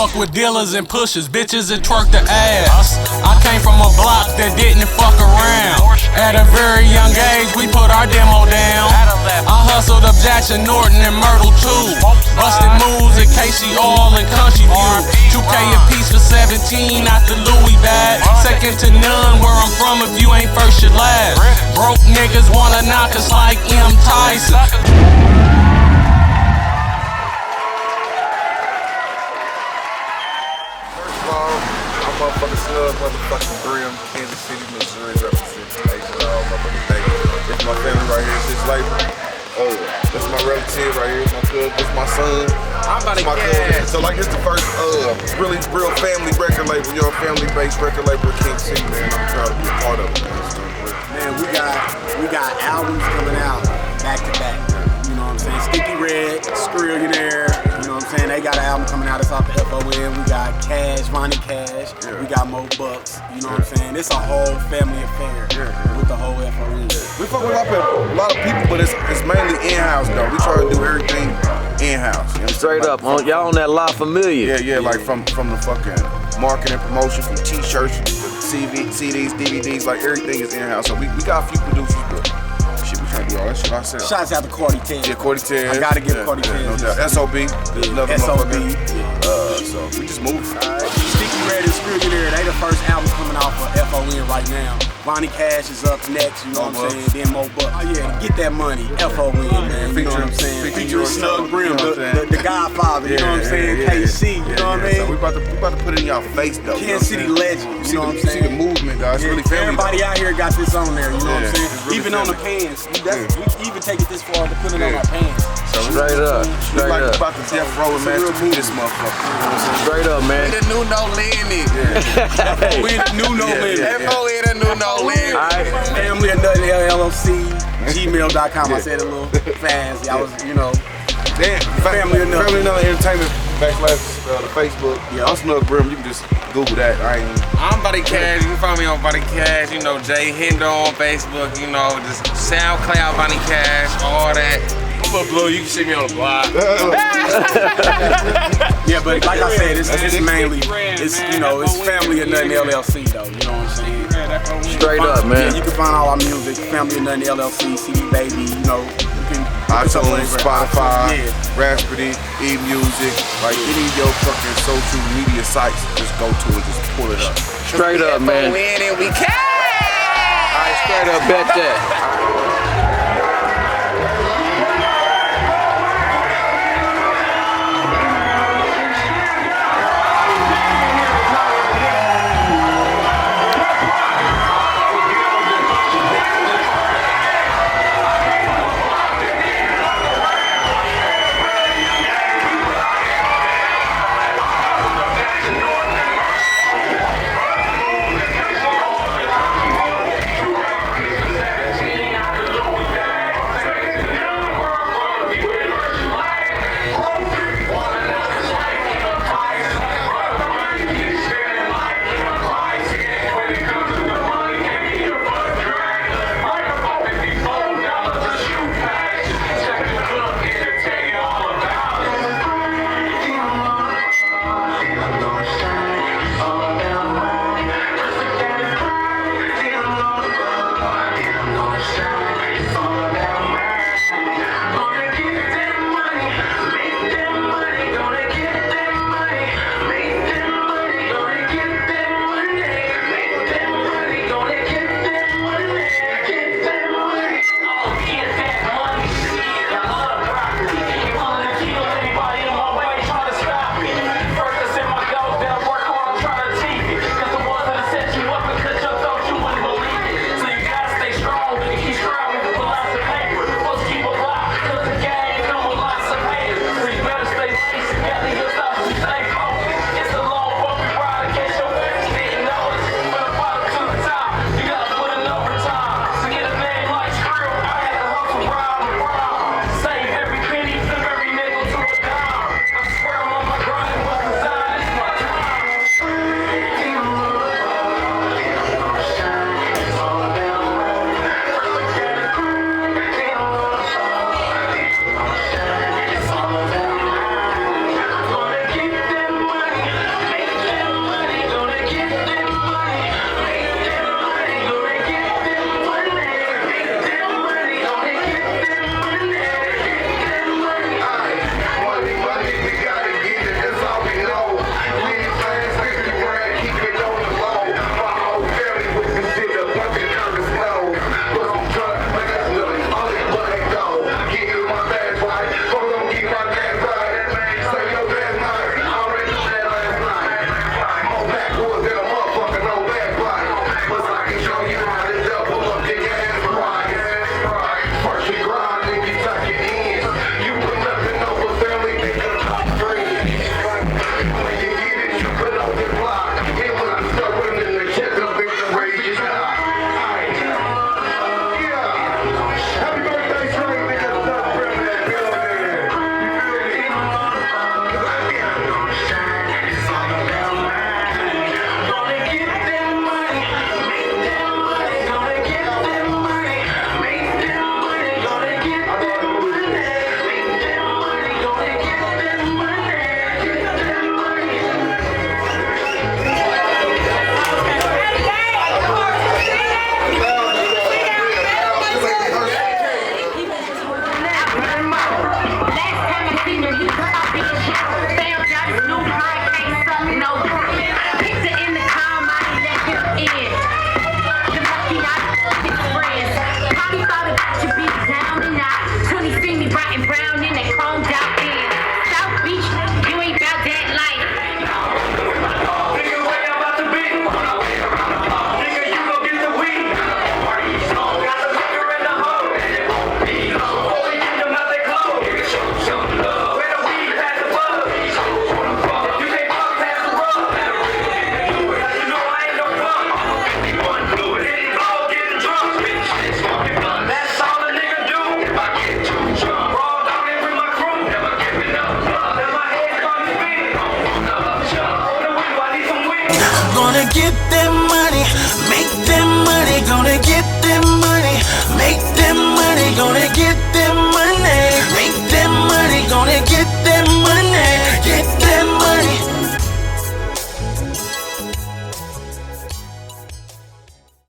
fuck with dealers and pushers, bitches that twerk the ass. I came from a block that didn't fuck around. At a very young age, we put our demo down. I hustled up Jackson, Norton, and Myrtle too. Busted moves at Casey All and Country View. 2K a piece for 17 out the Louis bag. Second to none where I'm from if you ain't first, you last. Broke niggas wanna knock us like M. Tyson. Motherfucking Slug, motherfucking Brim, Kansas City, Missouri, representation all motherfucking day. This my family right here, this label. That's my relative right here, my cousin, this my son. I'm about to my cousin. So like this the first really real family record label, you know, family-based record label in Kansas City, man. I'm proud to be a part of it, man. Man, we got albums coming out back to back. You know what I'm saying? Sticky Red, Skrillionaire. You know what I'm saying? They got an album coming out. It's off the F.O.N. We got Cash, Vonnie Cash. We got Mo Bucks. You know what I'm saying? It's a whole family affair with the whole F.O.N. We fuck with a lot of people, but it's mainly in-house though. We try to do everything in-house. You know, straight up, y'all on that La Familia. Yeah, like from the fucking marketing, promotion, from t-shirts, CDs, DVDs, like everything is in-house. So we got a few producers, but shit, we can't do all that shit ourselves. Shouts out to Cordy Ted. Yeah, Cordy Ted. I gotta give Cordy Ted. No doubt. SOB. Another SOB. So we just move. Sticky Red and Skrillionaire, they the first album coming out for F.O.N. right now. Vonnie Cash is up next, you know what I'm saying? Then Mo Bucks. Oh yeah, get that money. F.O.N. man, you know what I'm saying? Featuring Snug Brim, the Godfather, you know what I'm saying? KC, you know what I mean? So we about to put it in y'all face though. Kansas City legend, you know what I'm saying? See the movement, dog. It's really family. Everybody out here got this on there, you know what I'm saying? Really even on the pants. We even take it this far to put it on our pants. Straight up. We like about the Death Row and Master P this motherfucker. Straight up, man. We the new no Lenny. We the new no Lenny. F.O.N. the new no Lenny. Family of Nothing LLC, gmail.com. I said it a little fancy. I was, you know. Family of Nothing. Family of Nothing Entertainment / the Facebook. Yeah, I'm Snug Brim. You can just Google that. I'm Buddy Cash. You can find me on Buddy Cash. You know, Jay Hinder on Facebook. You know, just SoundCloud Buddy Cash. All that. I'm a Blue. You can see me on the block. Yeah, but like I said, it's mainly, you know, it's Family of Nothing LLC though. You know what I'm saying? Straight up, man. Yeah, you can find all our music, Family of Nothing LLC, CD Baby. You know, you can iTunes, Spotify, Raspberry, eMusic, like any of your fucking social media sites. Just go to it, just pull it up. Straight up, man. F.O.N. and we can. All right, straight up, bet that. Found out his new high can't suck no. Picture in the calm, I ain't let him in. The lucky I his friends. Probably thought about you be down and out. Till he see me bright and brown in that chromed out bin. South Beach, you ain't about that life. Nigga, where you about to be? Nigga, you gon' get the weed. Got the liquor in the hole. Before we get them out they clothes. Where the weed pass the bug. You can't fuck past the rug. Cause you know I ain't no punk. Getting cold, getting drunk. That's all a nigga do. Raw dogging with my crew. Then my head started spinning. On the weed, I need some weed. Gonna get them